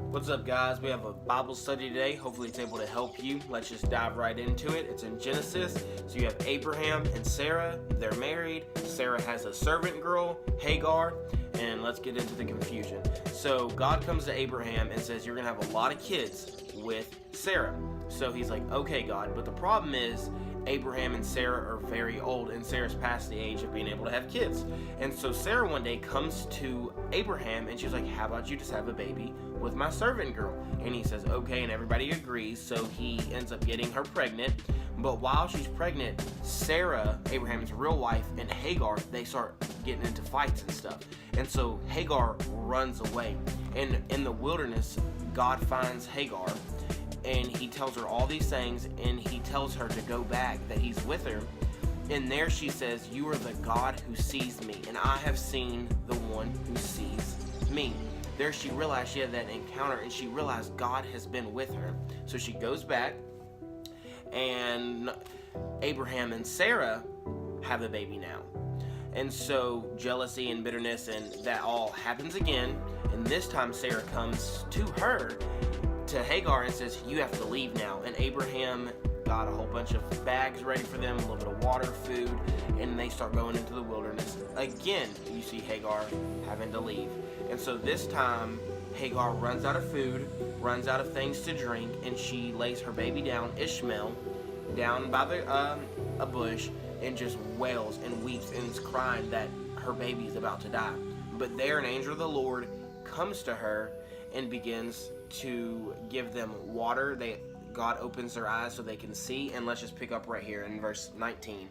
What's up, guys? We have a Bible study today. Hopefully it's able to help you. Let's just dive right into it. It's in Genesis. So you have Abraham and Sarah. They're married. Sarah has a servant girl, Hagar, and let's get into the confusion. So God comes to Abraham and says, you're going to have a lot of kids with Sarah. So he's like, okay, God. But the problem is, Abraham and Sarah are very old, and Sarah's past the age of being able to have kids. And so Sarah one day comes to Abraham, and she's like, how about you just have a baby with my servant girl? And he says, okay, and everybody agrees. So he ends up getting her pregnant. But while she's pregnant, Sarah, Abraham's real wife, and Hagar, they start getting into fights and stuff. And so Hagar runs away. And in the wilderness, God finds Hagar, and he tells her all these things, and he tells her to go back, that he's with her. And there she says, you are the God who sees me, and I have seen the one who sees me. There she realized she had that encounter, and she realized God has been with her. So she goes back, and Abraham and Sarah have a baby now. And so jealousy and bitterness and that all happens again. And this time Sarah comes to her, to Hagar, and says, you have to leave now. And Abraham got a whole bunch of bags ready for them, a little bit of water, food, and they start going into the wilderness. Again, you see Hagar having to leave. And so this time, Hagar runs out of food, runs out of things to drink, and she lays her baby down, Ishmael, down by a bush, and just wails and weeps and is crying that her baby is about to die. But there an angel of the Lord comes to her and begins to give them water. God opens their eyes so they can see. And let's just pick up right here in verse 19.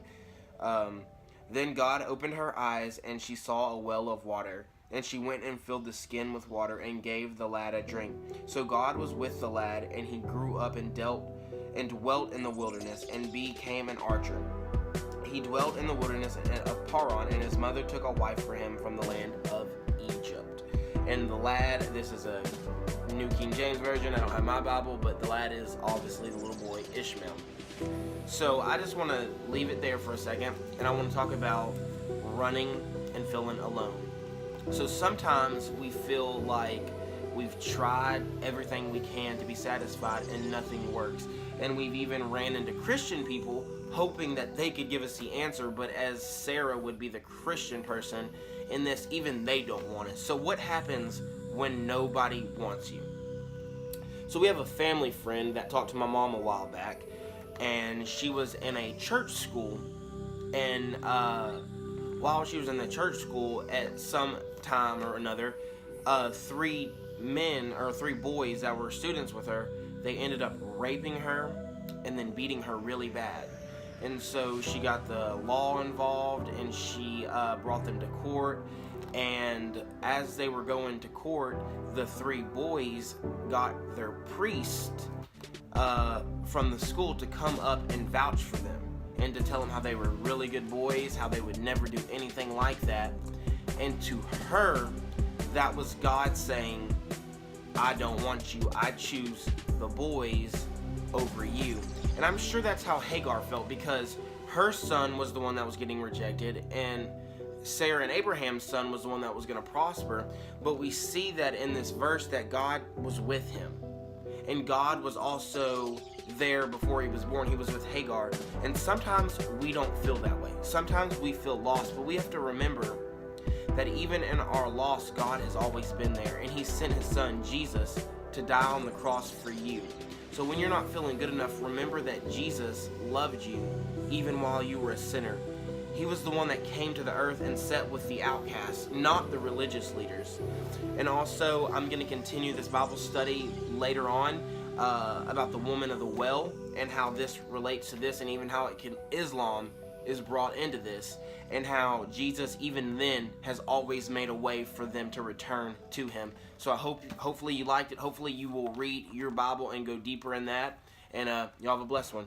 Then God opened her eyes, and she saw a well of water. And she went and filled the skin with water and gave the lad a drink. So God was with the lad, and he grew up and dwelt in the wilderness and became an archer. He dwelt in the wilderness of Paran, and his mother took a wife for him from the land of Egypt. And the lad, this is a New King James Version, I don't have my Bible, but the lad is obviously the little boy Ishmael. So I just want to leave it there for a second, and I want to talk about running and feeling alone. So sometimes we feel like we've tried everything we can to be satisfied and nothing works. And we've even ran into Christian people hoping that they could give us the answer, but as Sarah would be the Christian person in this, even they don't want it. So what happens when nobody wants you? So we have a family friend that talked to my mom a while back, and she was in a church school, and while she was in the church school, at some time or another, three boys that were students with her, they ended up raping her and then beating her really bad. And so she got the law involved, and she brought them to court. And as they were going to court, the three boys got their priest from the school to come up and vouch for them and to tell them how they were really good boys, how they would never do anything like that. And to her, that was God saying, I don't want you. I choose the boys over you. And I'm sure that's how Hagar felt, because her son was the one that was getting rejected, and Sarah and Abraham's son was the one that was going to prosper. But we see that in this verse that God was with him. And God was also there before he was born. He was with Hagar. And sometimes we don't feel that way. Sometimes we feel lost. But we have to remember that even in our loss, God has always been there. And he sent his son, Jesus, to die on the cross for you. So when you're not feeling good enough, remember that Jesus loved you even while you were a sinner. He was the one that came to the earth and sat with the outcasts, not the religious leaders. And also, I'm going to continue this Bible study later on about the woman of the well and how this relates to this, and even how Islam is brought into this, and how Jesus even then has always made a way for them to return to him. So I hopefully you liked it. Hopefully you will read your Bible and go deeper in that. And y'all have a blessed one.